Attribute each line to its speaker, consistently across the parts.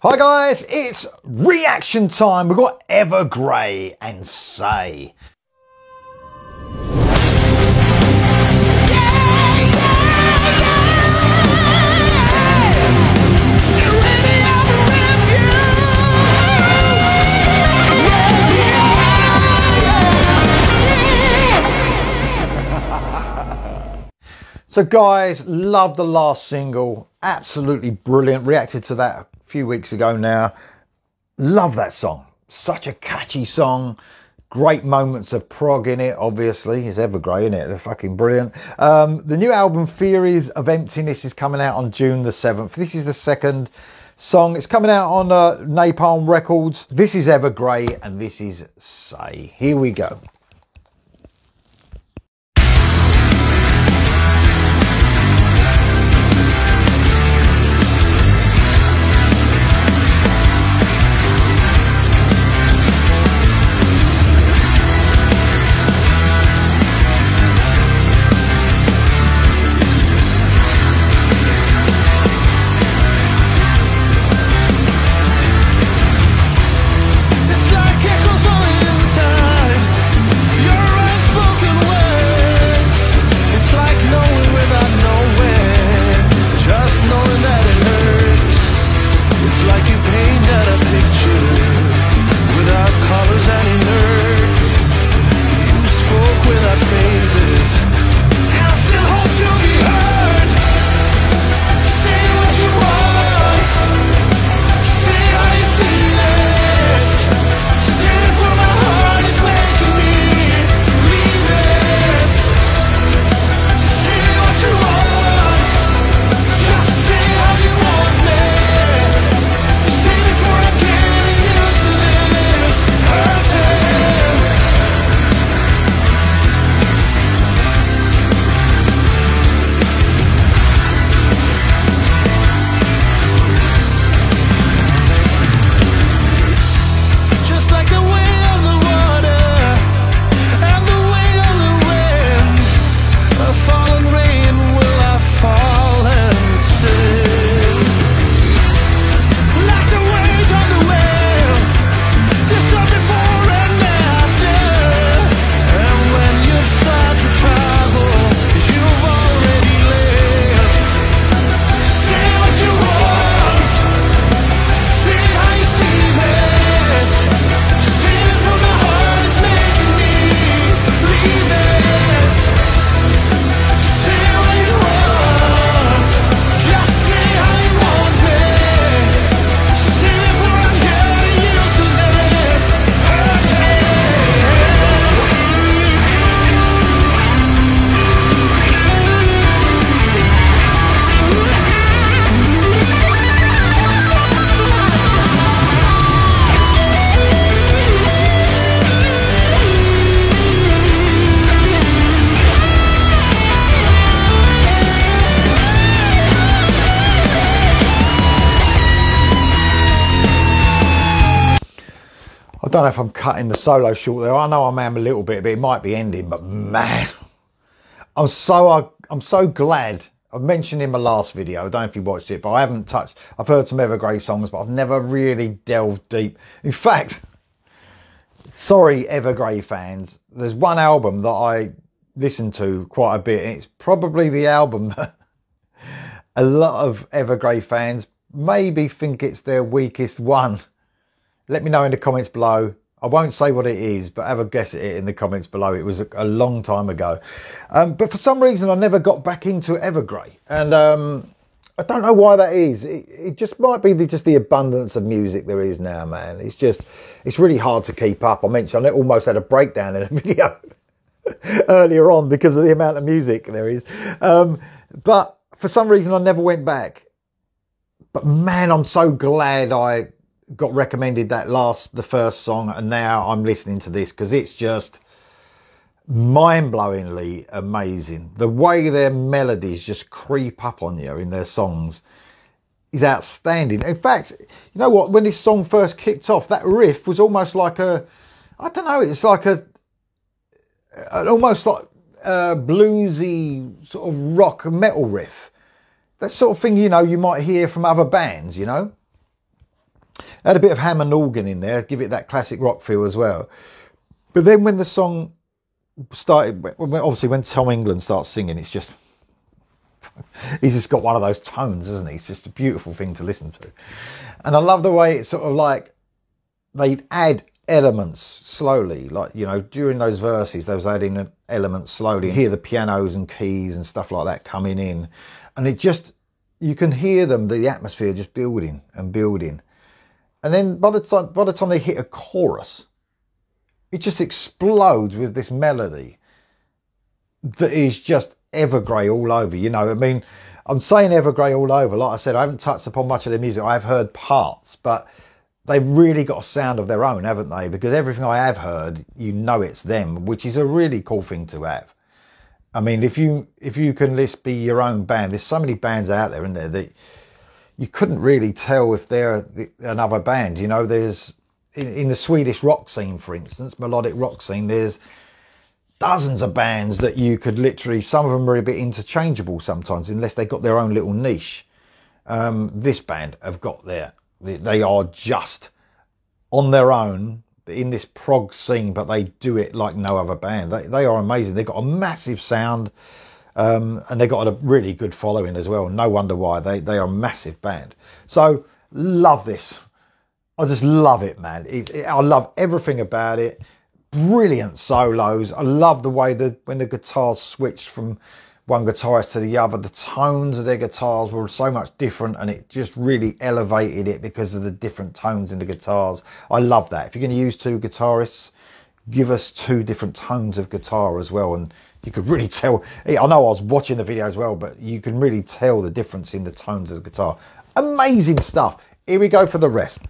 Speaker 1: Hi guys, it's reaction time. We've got Evergrey and Say. So guys, love the last single, absolutely brilliant. Reacted to that a few weeks ago now. Love that song, such a catchy song. Great moments of prog in it, obviously. It's Evergrey, isn't it? They're fucking brilliant. The new album, Theories of Emptiness, is coming out on June the 7th. This is the second song. It's coming out on Napalm Records. This is Evergrey and this is Say. Here we go. I don't know if I'm cutting the solo short there. I know I am a little bit, but it might be ending. But man, I'm so glad. I mentioned in my last video, I don't know if you watched it, but I haven't touched. I've heard some Evergrey songs, but I've never really delved deep. In fact, sorry Evergrey fans, there's one album that I listen to quite a bit, and it's probably the album that a lot of Evergrey fans maybe think it's their weakest one. Let me know in the comments below. I won't say what it is, but have a guess at it in the comments below. It was a long time ago. But for some reason, I never got back into Evergrey. And I don't know why that is. It just might be just the abundance of music there is now, man. It's really hard to keep up. I mentioned I almost had a breakdown in a video earlier on because of the amount of music there is. But for some reason, I never went back. But man, I'm so glad I got recommended the first song, and now I'm listening to this because it's just mind-blowingly amazing. The way their melodies just creep up on you in their songs is outstanding. In fact, you know what, when this song first kicked off, that riff was almost like I don't know, it's like almost like a bluesy sort of rock metal riff. That sort of thing, you know, you might hear from other bands, you know. Had a bit of Hammond organ in there, give it that classic rock feel as well. But then when the song started, obviously when Tom England starts singing, it's just, he's just got one of those tones, isn't he? It's just a beautiful thing to listen to. And I love the way it's sort of like they add elements slowly, like, you know, during those verses they was adding elements slowly. You hear the pianos and keys and stuff like that coming in, and it just, you can hear them, the atmosphere just building and building. And then by the time they hit a chorus, it just explodes with this melody that is just Evergrey all over. You know, I mean, I'm saying Evergrey all over. Like I said, I haven't touched upon much of their music. I've heard parts, but they've really got a sound of their own, haven't they? Because everything I have heard, you know it's them, which is a really cool thing to have. I mean, if you can be your own band, there's so many bands out there, isn't there, that you couldn't really tell if they're another band. You know, there's, in the Swedish rock scene, for instance, melodic rock scene, there's dozens of bands that you could literally, some of them are a bit interchangeable sometimes, unless they got their own little niche. This band have got they are just on their own in this prog scene, but they do it like no other band. They are amazing. They've got a massive sound, and they've got a really good following as well. No wonder why. They are a massive band. So love this. I just love it, man. I love everything about it. Brilliant solos. I love the way that when the guitars switched from one guitarist to the other, the tones of their guitars were so much different, and it just really elevated it because of the different tones in the guitars. I love that. If you're going to use two guitarists, give us two different tones of guitar as well, and you could really tell. I know I was watching the video as well, but you can really tell the difference in the tones of the guitar. Amazing stuff. Here we go for the rest.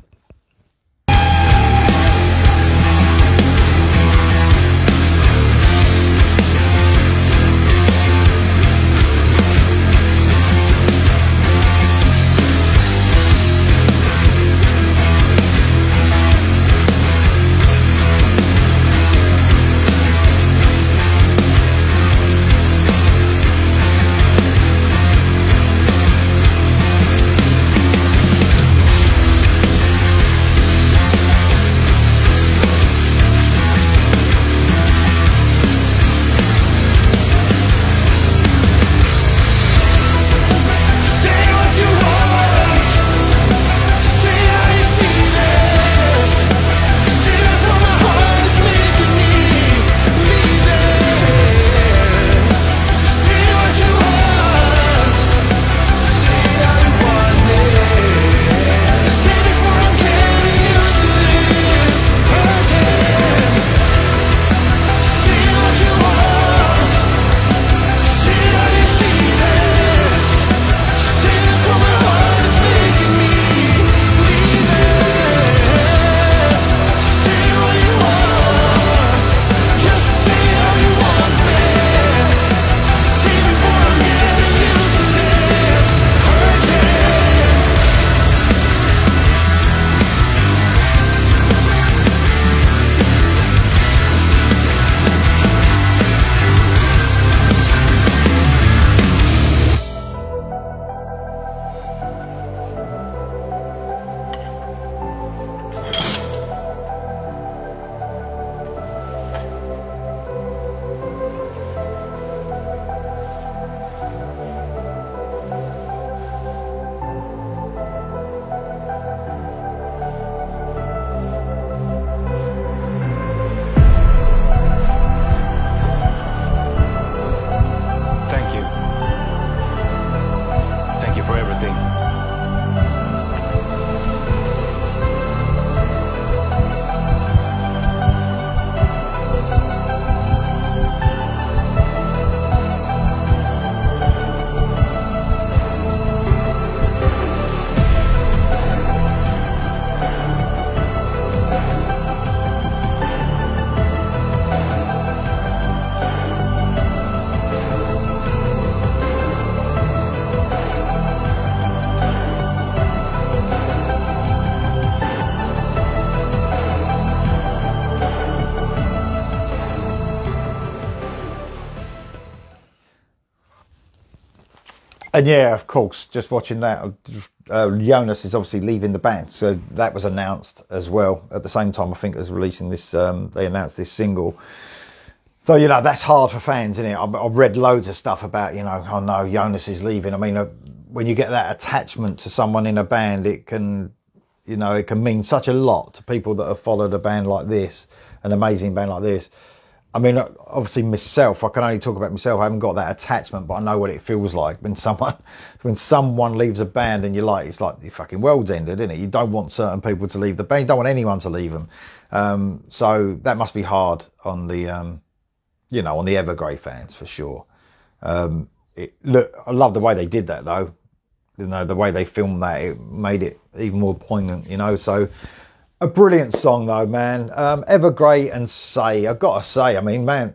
Speaker 1: And yeah, of course, just watching that, Jonas is obviously leaving the band, so that was announced as well at the same time I think as releasing this. They announced this single. So, you know, that's hard for fans, isn't it? I've read loads of stuff about, you know, oh no, Jonas is leaving. I mean, when you get that attachment to someone in a band, it can, you know, it can mean such a lot to people that have followed a band like this, an amazing band like this. I mean, obviously myself, I can only talk about myself. I haven't got that attachment, but I know what it feels like when someone leaves a band and you're like, it's like the fucking world's ended, isn't it? You don't want certain people to leave the band. You don't want anyone to leave them. So that must be hard on the, you know, on the Evergrey fans for sure. Look, I love the way they did that though. You know, the way they filmed that, it made it even more poignant, you know. So a brilliant song though, man. Evergrey and Say, I've got to say, I mean, man,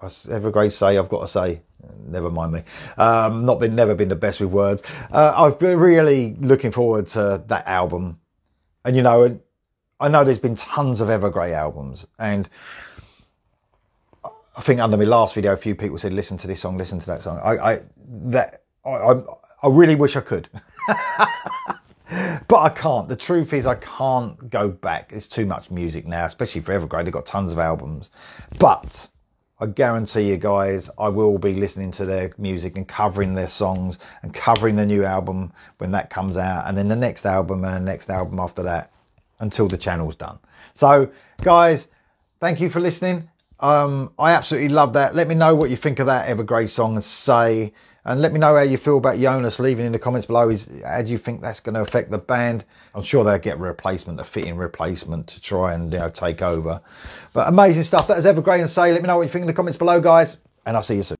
Speaker 1: Evergrey Say, I've got to say, never mind me. Never been the best with words. I've been really looking forward to that album. And, you know, I know there's been tons of Evergrey albums, and I think under my last video, a few people said, listen to this song, listen to that song. I really wish I could. But I can't. The truth is I can't go back. There's too much music now, especially for Evergrey. They've got tons of albums. But I guarantee you guys, I will be listening to their music and covering their songs and covering the new album when that comes out. And then the next album and the next album after that until the channel's done. So, guys, thank you for listening. I absolutely love that. Let me know what you think of that Evergrey song, Say. And let me know how you feel about Jonas leaving in the comments below. How do you think that's going to affect the band? I'm sure they'll get a fitting replacement to try and, you know, take over. But amazing stuff. That is Evergrey and Say. Let me know what you think in the comments below, guys. And I'll see you soon.